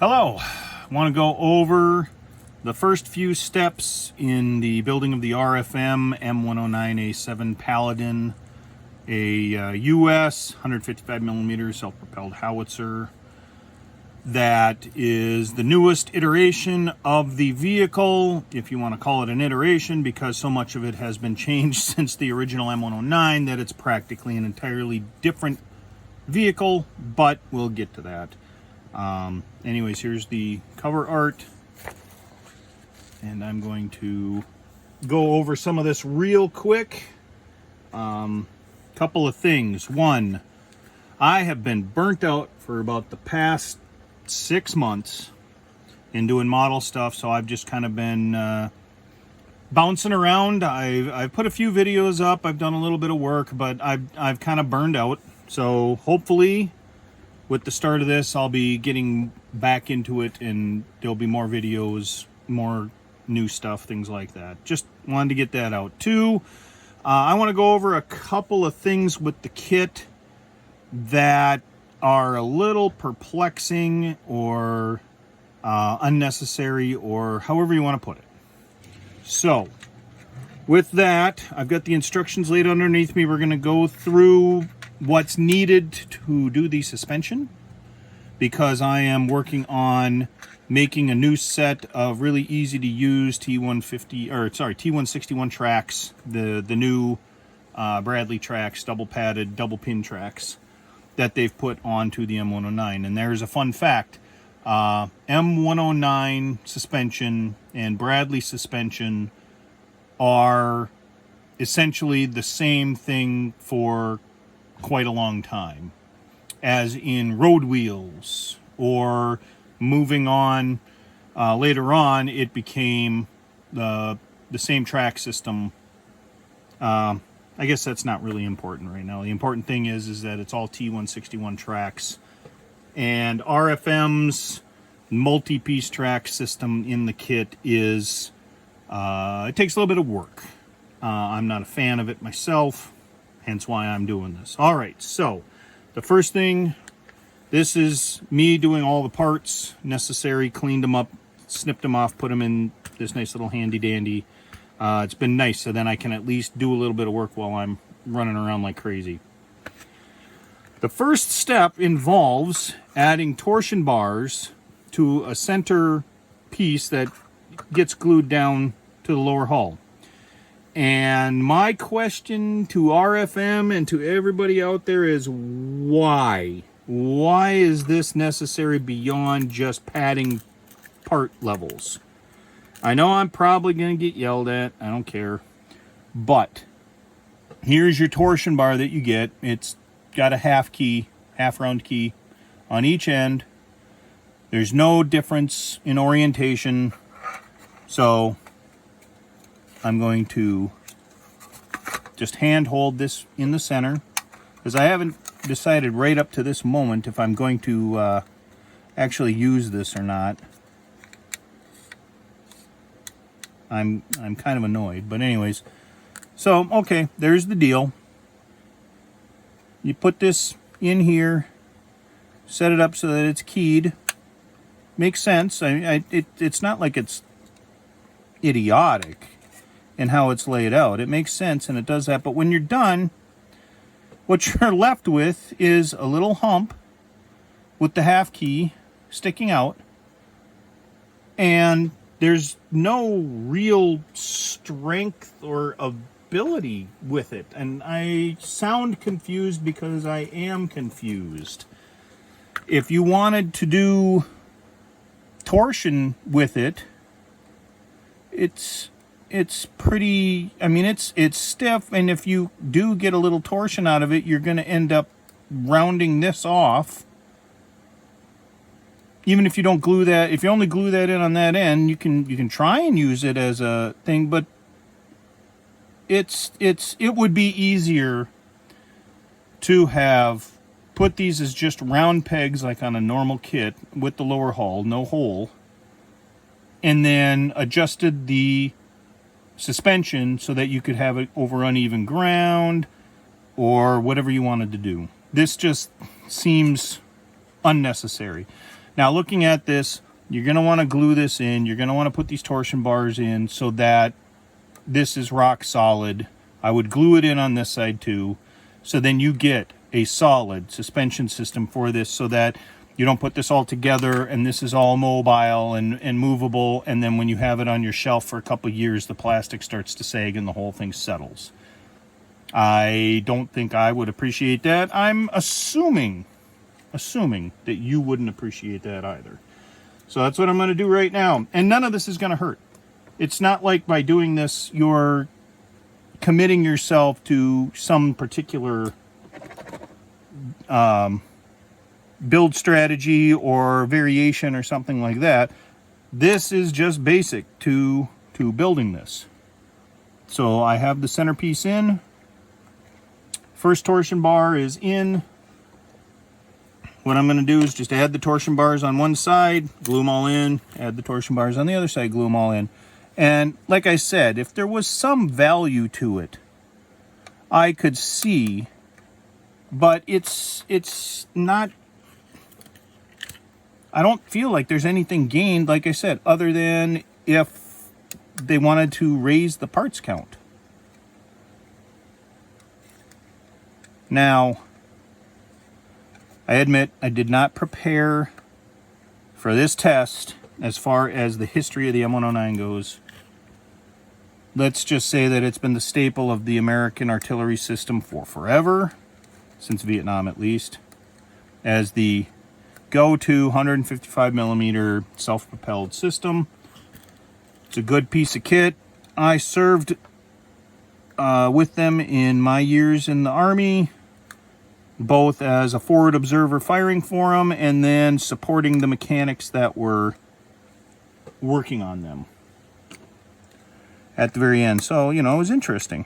Hello, I want to go over the first few steps in the building of the RFM M109A7 Paladin, a US 155 millimeter self-propelled howitzer that is the newest iteration of the vehicle, if you want to call it an iteration, because so much of it has been changed since the original M109 that it's practically an entirely different vehicle, but we'll get to that. Anyways, here's the cover art, and I'm going to go over some of this real quick. Couple of things. One, I have been burnt out for about the past 6 months in doing model stuff, so I've just kind of been bouncing around. I've put a few videos up, I've done a little bit of work, but I've kind of burned out. So hopefully with the start of this, I'll be getting back into it and there'll be more videos, more new stuff, things like that. Just wanted to get that out. Two, I want to go over a couple of things with the kit that are a little perplexing or unnecessary, or however you want to put it. So with that, I've got the instructions laid underneath me. We're going to go through what's needed to do the suspension, because I am working on making a new set of really easy to use T161 tracks, the new Bradley tracks, double padded, double pin tracks that they've put onto the M109. And there's a fun fact: M109 suspension and Bradley suspension are essentially the same thing for quite a long time, as in road wheels, or moving on later on it became the same track system. I guess that's not really important right now. The important thing is that it's all T161 tracks, and RFM's multi-piece track system in the kit is it takes a little bit of work. I'm not a fan of it myself, hence why I'm doing this. All right, so the first thing, this is me doing all the parts necessary, cleaned them up, snipped them off, put them in this nice little handy dandy. It's been nice, so then I can at least do a little bit of work while I'm running around like crazy. The first step involves adding torsion bars to a center piece that gets glued down to the lower hull. And my question to RFM and to everybody out there is why? Why is this necessary beyond just padding part levels? I know I'm probably going to get yelled at. I don't care. But here's your torsion bar that you get. It's got a half round key on each end. There's no difference in orientation. So I'm going to just hand hold this in the center, because I haven't decided right up to this moment if I'm going to actually use this or not. I'm kind of annoyed, but anyways. So, okay, there's the deal. You put this in here, set it up so that it's keyed. Makes sense. It's not like it's idiotic in how it's laid out. It makes sense, and it does that. But when you're done, what you're left with is a little hump with the half key sticking out, and there's no real strength or ability with it. And I sound confused because I am confused. If you wanted to do torsion with it, it's pretty, I mean, it's stiff, and if you do get a little torsion out of it, you're going to end up rounding this off. Even if you don't glue that, if you only glue that in on that end, you can try and use it as a thing, but it would be easier to have put these as just round pegs like on a normal kit with the lower hull, no hole, and then adjusted the suspension so that you could have it over uneven ground or whatever you wanted to do. This just seems unnecessary. Now, looking at this, you're going to want to glue this in. You're going to want to put these torsion bars in so that this is rock solid. I would glue it in on this side too. So then you get a solid suspension system for this, so that you don't put this all together and this is all mobile and movable, and then when you have it on your shelf for a couple of years, the plastic starts to sag and the whole thing settles. I don't think I would appreciate that. I'm assuming that you wouldn't appreciate that either. So that's what I'm going to do right now. And none of this is going to hurt. It's not like by doing this, you're committing yourself to some particular build strategy or variation or something like that. This is just basic to building this. So I have the centerpiece in. First torsion bar is in. What I'm going to do is just add the torsion bars on one side, glue them all in, add the torsion bars on the other side, glue them all in. And like I said, if there was some value to it, I could see, but it's not, I don't feel like there's anything gained, like I said, other than if they wanted to raise the parts count. Now, I admit I did not prepare for this test as far as the history of the M109 goes. Let's just say that it's been the staple of the American artillery system for forever, since Vietnam at least, as the go-to 155mm self-propelled system. It's a good piece of kit. I served with them in my years in the Army, both as a forward observer firing for them and then supporting the mechanics that were working on them at the very end. So, you know, it was interesting.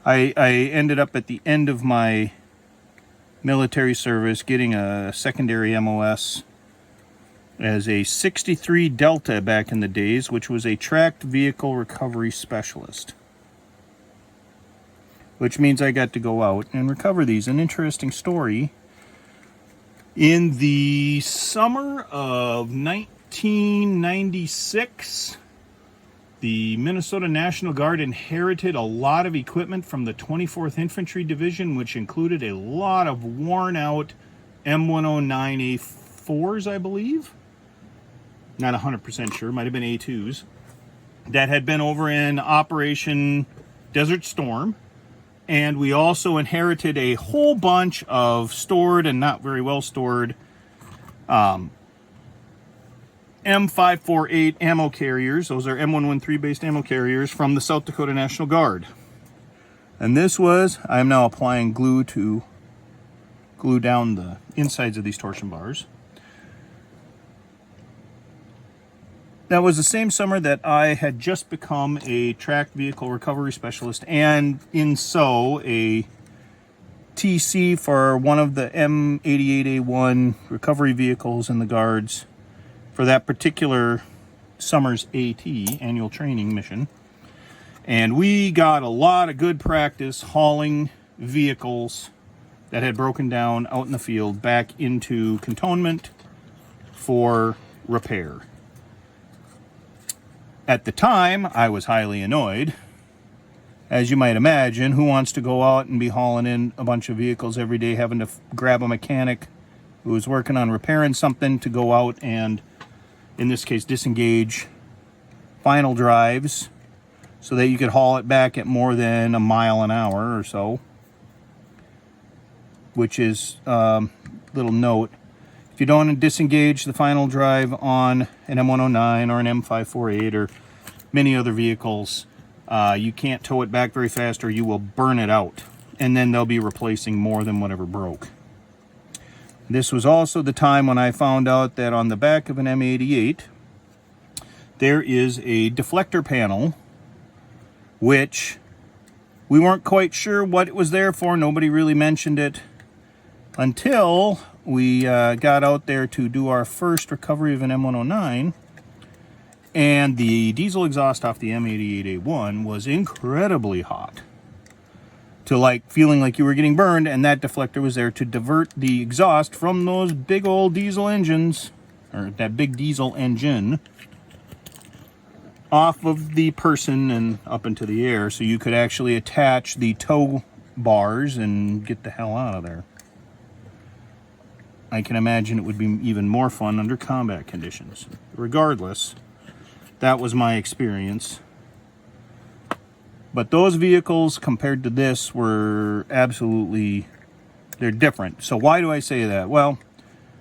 I ended up at the end of my military service getting a secondary MOS as a 63 Delta back in the days, which was a tracked vehicle recovery specialist. Which means I got to go out and recover these. An interesting story. In the summer of 1996, the Minnesota National Guard inherited a lot of equipment from the 24th Infantry Division, which included a lot of worn-out M109A4s, I believe. Not 100% sure. Might have been A2s. That had been over in Operation Desert Storm. And we also inherited a whole bunch of stored and not very well stored M548 ammo carriers. Those are M113 based ammo carriers from the South Dakota National Guard. And this was, I am now applying glue to glue down the insides of these torsion bars. That was the same summer that I had just become a tracked vehicle recovery specialist, and in so a TC for one of the M88A1 recovery vehicles in the Guards for that particular summer's AT, annual training mission. And we got a lot of good practice hauling vehicles that had broken down out in the field back into cantonment for repair. At the time, I was highly annoyed. As you might imagine, who wants to go out and be hauling in a bunch of vehicles every day, having to grab a mechanic who was working on repairing something to go out and, in this case, disengage final drives so that you could haul it back at more than a mile an hour or so. Which is, little note, if you don't disengage the final drive on an M109 or an M548 or many other vehicles, you can't tow it back very fast or you will burn it out. And then they'll be replacing more than whatever broke. This was also the time when I found out that on the back of an M88, there is a deflector panel, which we weren't quite sure what it was there for. Nobody really mentioned it until we got out there to do our first recovery of an M109, and the diesel exhaust off the M88A1 was incredibly hot, to like feeling like you were getting burned, and that deflector was there to divert the exhaust from those big old diesel engines or that big diesel engine, off of the person and up into the air, so you could actually attach the tow bars and get the hell out of there. I can imagine it would be even more fun under combat conditions. Regardless, that was my experience. But those vehicles compared to this were absolutely, they're different. So why do I say that? Well,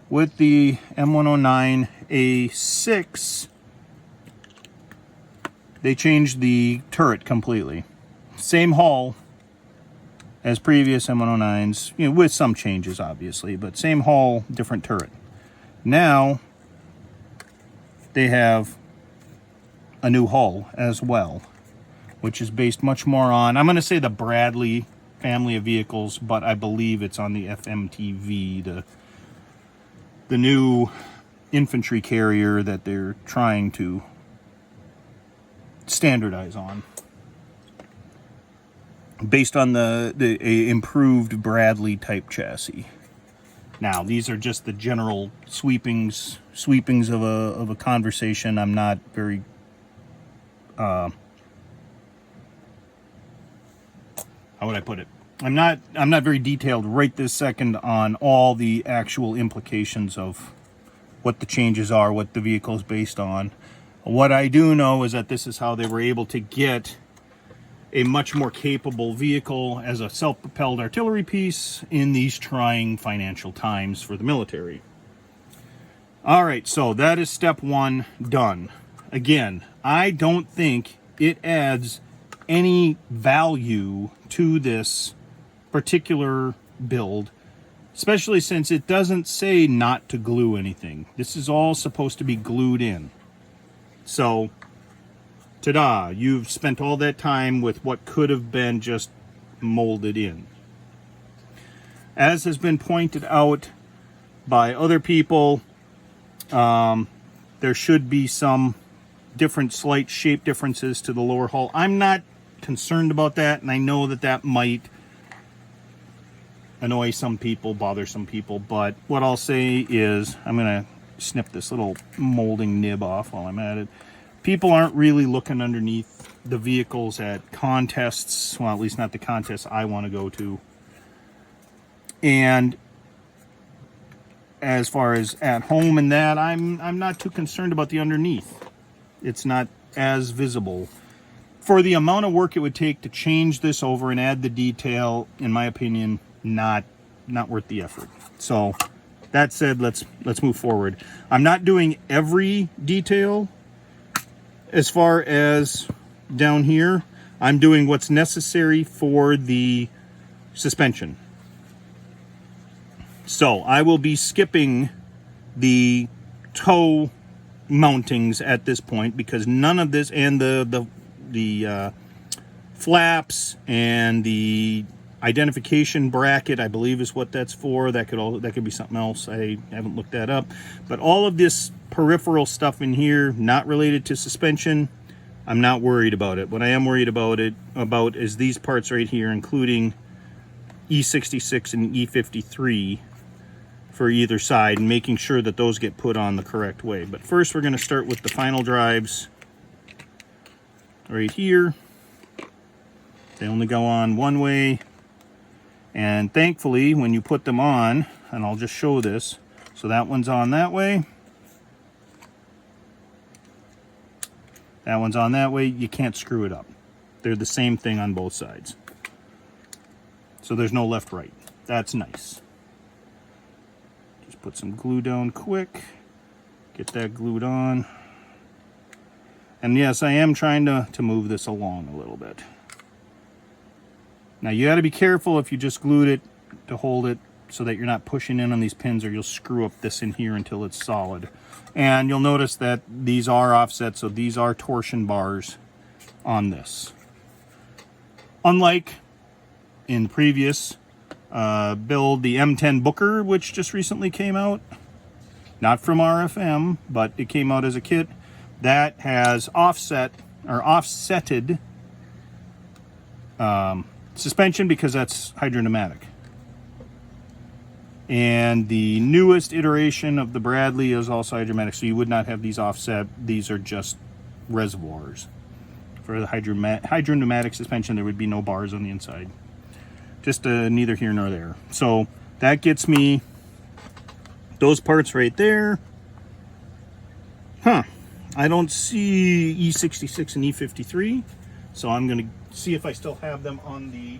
with the M109A6, they changed the turret completely. Same hull as previous M109s, you know, with some changes obviously, but same hull, different turret. Now they have a new hull as well, which is based much more on, I'm going to say the Bradley family of vehicles, but I believe it's on the FMTV, the new infantry carrier that they're trying to standardize on, based on the improved Bradley type chassis. Now, these are just the general sweepings of a conversation. I'm not very how would I put it? I'm not very detailed right this second on all the actual implications of what the changes are, what the vehicle is based on. What I do know is that this is how they were able to get a much more capable vehicle as a self-propelled artillery piece in these trying financial times for the military. All right, so that is step one done. Again, I don't think it adds any value to this particular build, especially since it doesn't say not to glue anything. This is all supposed to be glued in. So, ta-da, you've spent all that time with what could have been just molded in. As has been pointed out by other people, there should be some different slight shape differences to the lower hull. I'm not concerned about that, and I know that that might annoy some people, bother some people, but what I'll say is, I'm going to snip this little molding nib off while I'm at it. People aren't really looking underneath the vehicles at contests, well, at least not the contests I want to go to. And as far as at home and that, I'm not too concerned about the underneath. It's not as visible. For the amount of work it would take to change this over and add the detail, in my opinion, not worth the effort. So that said, let's move forward. I'm not doing every detail as far as down here. I'm doing what's necessary for the suspension. So I will be skipping the toe mountings at this point, because none of this, and the flaps and the identification bracket, I believe is what that's for. That could be something else. I haven't looked that up. But all of this peripheral stuff in here, not related to suspension, I'm not worried about it. What I am worried about is these parts right here, including E66 and E53 for either side, and making sure that those get put on the correct way. But first we're going to start with the final drives right here. They only go on one way, and thankfully when you put them on, and I'll just show this, so that one's on that way, that one's on that way, you can't screw it up. They're the same thing on both sides, so there's no left right. That's nice. Just put some glue down quick, get that glued on. And yes, I am trying to move this along a little bit. Now you got to be careful if you just glued it to hold it, so that you're not pushing in on these pins, or you'll screw up this in here until it's solid. And you'll notice that these are offset, so these are torsion bars on this. Unlike in the previous build, the M10 Booker, which just recently came out, not from RFM, but it came out as a kit, that has offsetted suspension, because that's hydropneumatic. And the newest iteration of the Bradley is also hydromatic, so you would not have these offset. These are just reservoirs. For the hydropneumatic suspension, there would be no bars on the inside. Just neither here nor there. So that gets me those parts right there. I don't see E66 and E53, so I'm going to see if I still have them on the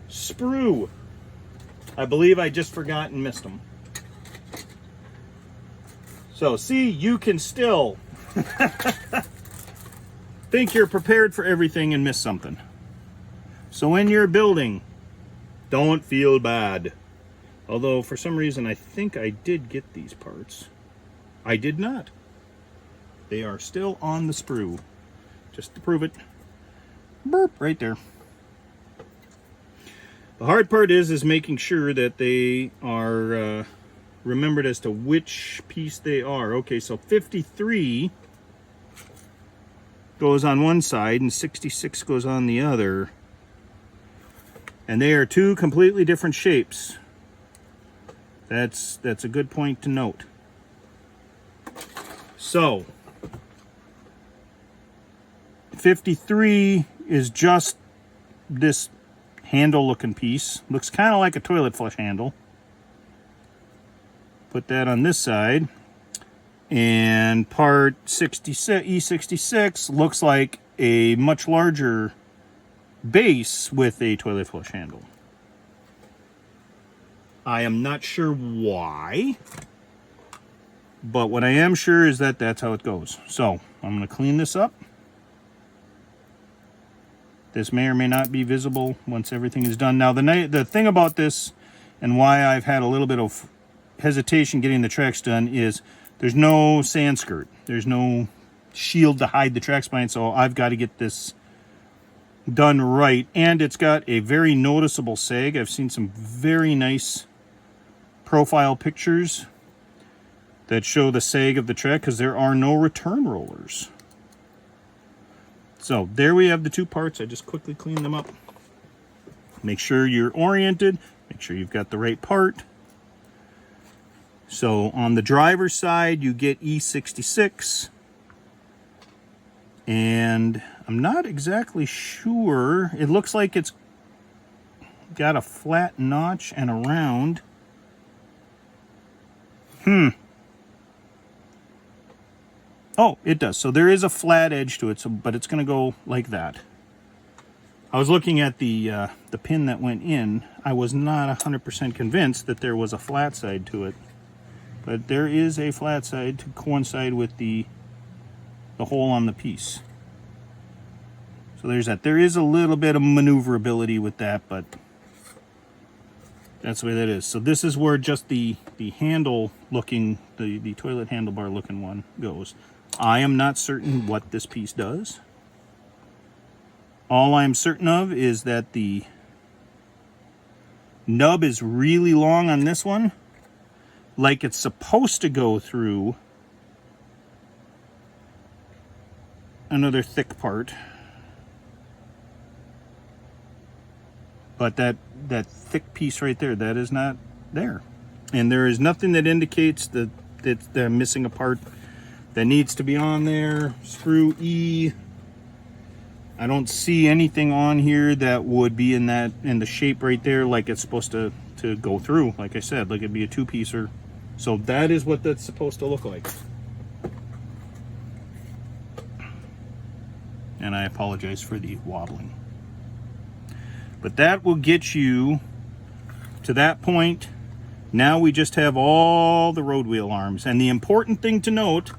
sprue. I believe I just forgot and missed them. So see, you can still think you're prepared for everything and miss something. So when you're building, don't feel bad. Although for some reason I think I did get these parts. I did not. They are still on the sprue. Just to prove it. Burp, right there. The hard part is making sure that they are remembered as to which piece they are. Okay, so 53 goes on one side and 66 goes on the other. And they are two completely different shapes. That's a good point to note. So 53 is just this handle looking piece. Looks kind of like a toilet flush handle. Put that on this side. And part 66, E66 looks like a much larger base with a toilet flush handle. I am not sure why, but what I am sure is that that's how it goes. So I'm going to clean this up. This may or may not be visible once everything is done. Now the thing about this and why I've had a little bit of hesitation getting the tracks done is there's no sand skirt. There's no shield to hide the track spine, so I've got to get this done right. And it's got a very noticeable sag. I've seen some very nice profile pictures that show the sag of the track because there are no return rollers. So there we have the two parts. I just quickly clean them up. Make sure you're oriented. Make sure you've got the right part. So on the driver's side, you get E66. And I'm not exactly sure. It looks like it's got a flat notch and a round. Oh, it does. So there is a flat edge to it, so but it's going to go like that. I was looking at the pin that went in. I was not 100% convinced that there was a flat side to it. But there is a flat side to coincide with the hole on the piece. So there's that. There is a little bit of maneuverability with that, but that's the way that is. So this is where just the handle looking, the toilet handlebar looking one goes. I am not certain what this piece does. All I'm certain of is that the nub is really long on this one, like it's supposed to go through another thick part. But that thick piece right there, that is not there. And there is nothing that indicates that they're missing a part that needs to be on there. Screw E. I don't see anything on here that would be in the shape right there like it's supposed to go through. Like I said, like it'd be a two-piecer. So that is what that's supposed to look like. And I apologize for the wobbling. But that will get you to that point. Now we just have all the road wheel arms. And the important thing to note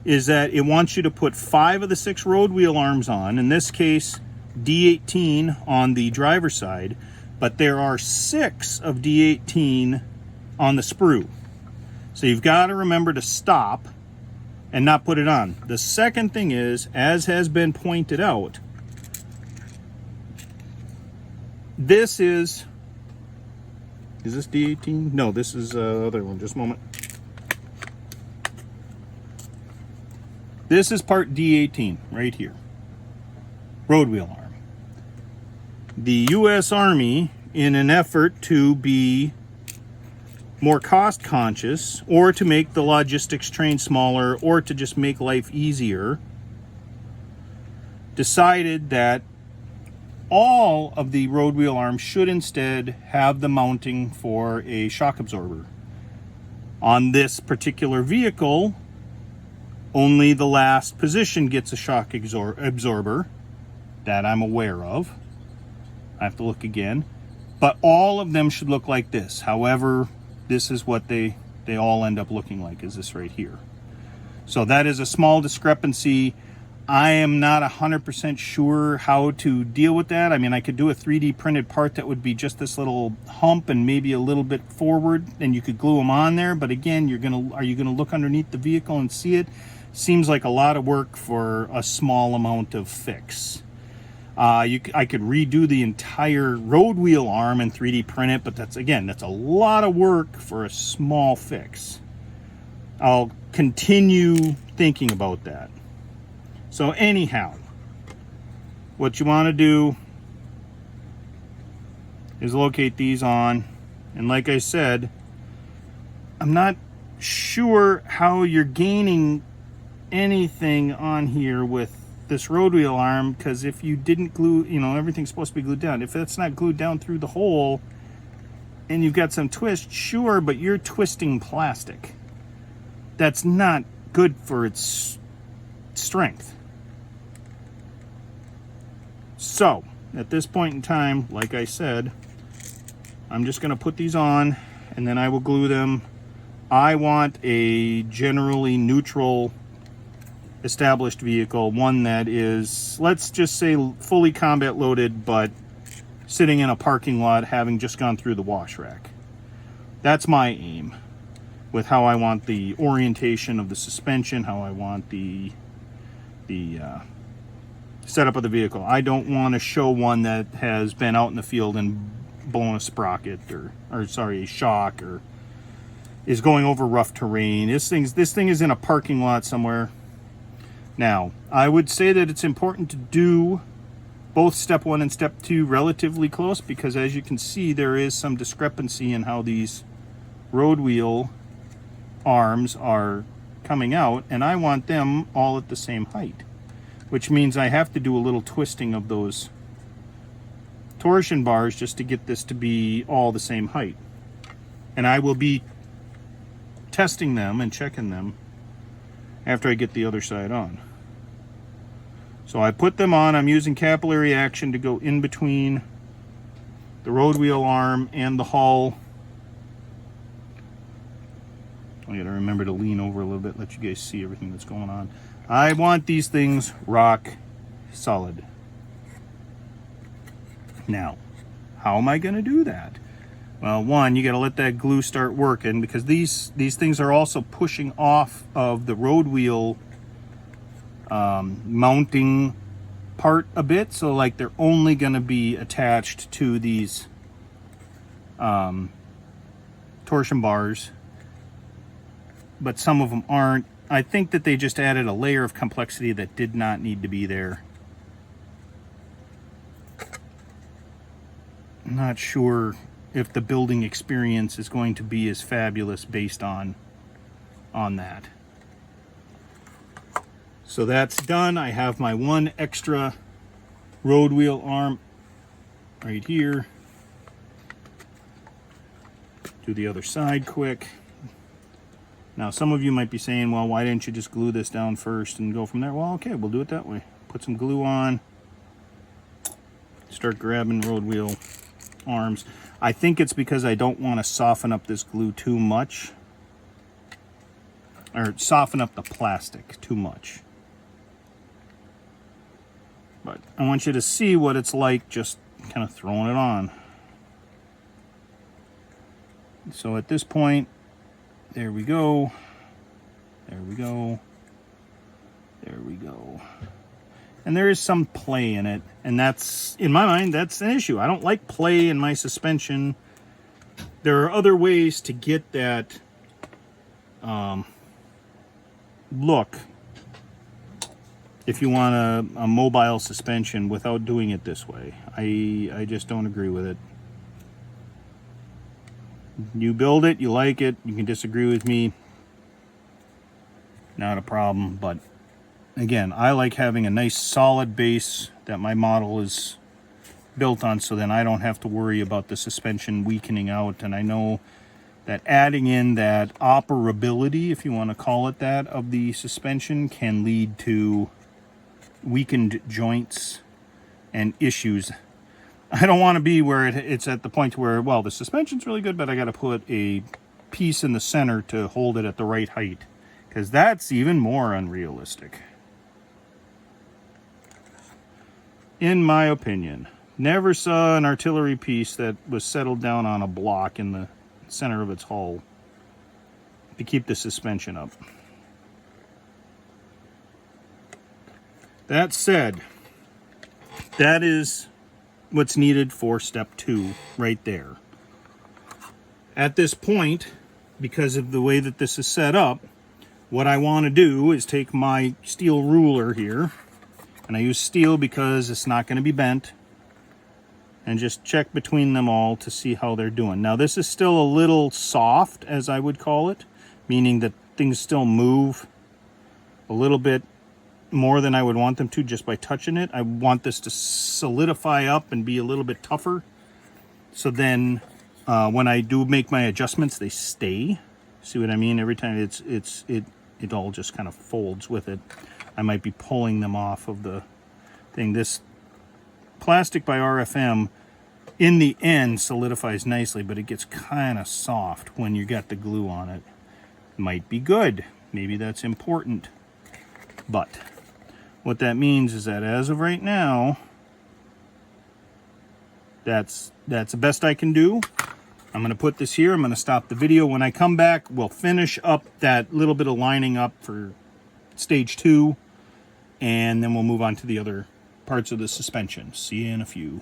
is that it wants you to put 5 of the 6 road wheel arms on. In this case, D18 on the driver's side. But there are 6 of D18 on the sprue. So you've got to remember to stop and not put it on. The second thing is, as has been pointed out, this is this D18? No, this is the other one. Just a moment. This is part D18 right here. Road wheel arm. The U.S. Army in an effort to be more cost conscious, or to make the logistics train smaller, or to just make life easier, decided that all of the road wheel arms should instead have the mounting for a shock absorber. On this particular vehicle, only the last position gets a shock absorber that I'm aware of. I have to look again. But all of them should look like this. However, this is what they all end up looking like, is this right here. So that is a small discrepancy. I am not 100% sure how to deal with that. I mean, I could do a 3D printed part that would be just this little hump and maybe a little bit forward, and you could glue them on there. But again, are you gonna look underneath the vehicle and see it? Seems like a lot of work for a small amount of fix. I could redo the entire road wheel arm and 3D print it, but that's a lot of work for a small fix. I'll continue thinking about that. So anyhow, what you want to do is locate these on, and like I said, I'm not sure how you're gaining anything on here with this road wheel arm, because if you didn't glue, everything's supposed to be glued down. If that's not glued down through the hole and you've got some twist, sure, but you're twisting plastic. That's not good for its strength. So at this point in time, like I said, I'm just going to put these on and then I will glue them. I want a generally neutral established vehicle, one that is, let's just say, fully combat loaded, but sitting in a parking lot having just gone through the wash rack. That's my aim with how I want the orientation of the suspension, how I want the setup of the vehicle. I don't want to show one that has been out in the field and blown a sprocket or a shock, or is going over rough terrain. This thing is in a parking lot somewhere. Now, I would say that it's important to do both step 1 and step 2 relatively close, because as you can see, there is some discrepancy in how these road wheel arms are coming out, and I want them all at the same height, which means I have to do a little twisting of those torsion bars just to get this to be all the same height. And I will be testing them and checking them after I get the other side on. So I put them on. I'm using capillary action to go in between the road wheel arm and the hull. I gotta remember to lean over a little bit, let you guys see everything that's going on. I want these things rock solid. Now, how am I gonna do that? Well, one, you gotta let that glue start working, because these things are also pushing off of the road wheel mounting part a bit, so like they're only going to be attached to these torsion bars, but some of them aren't. I think that they just added a layer of complexity that did not need to be there. I'm not sure if the building experience is going to be as fabulous based on that. So that's done. I have my one extra road wheel arm right here. Do the other side quick. Now some of you might be saying, well, why didn't you just glue this down first and go from there? Well, okay, we'll do it that way. Put some glue on. Start grabbing road wheel arms. I think it's because I don't want to soften up this glue too much, or soften up the plastic too much. But I want you to see what it's like just kind of throwing it on. So at this point, there we go. There we go. There we go. And there is some play in it, and that's, in my mind, that's an issue. I don't like play in my suspension. There are other ways to get that look if you want a mobile suspension without doing it this way. I just don't agree with it. You build it, you like it, you can disagree with me, not a problem. But again, I like having a nice solid base that my model is built on, so then I don't have to worry about the suspension weakening out. And I know that adding in that operability, if you want to call it that, of the suspension can lead to weakened joints and issues. I don't want to be where it's at the point where, well, the suspension's really good, but I got to put a piece in the center to hold it at the right height, because that's even more unrealistic, in my opinion. Never saw an artillery piece that was settled down on a block in the center of its hull to keep the suspension up. That said, that is what's needed for step 2 right there. At this point, because of the way that this is set up, what I want to do is take my steel ruler here, and I use steel because it's not going to be bent, and just check between them all to see how they're doing. Now this is still a little soft, as I would call it, meaning that things still move a little bit more than I would want them to just by touching it. I want this to solidify up and be a little bit tougher, so then when I do make my adjustments, they stay. See what I mean? Every time it all just kind of folds with it. I might be pulling them off of the thing. This plastic by RFM in the end solidifies nicely, but it gets kind of soft when you got the glue on it. Might be good, maybe that's important, but what that means is that as of right now, that's the best I can do. I'm going to put this here. I'm going to stop the video. When I come back, we'll finish up that little bit of lining up for stage 2, and then we'll move on to the other parts of the suspension. See you in a few.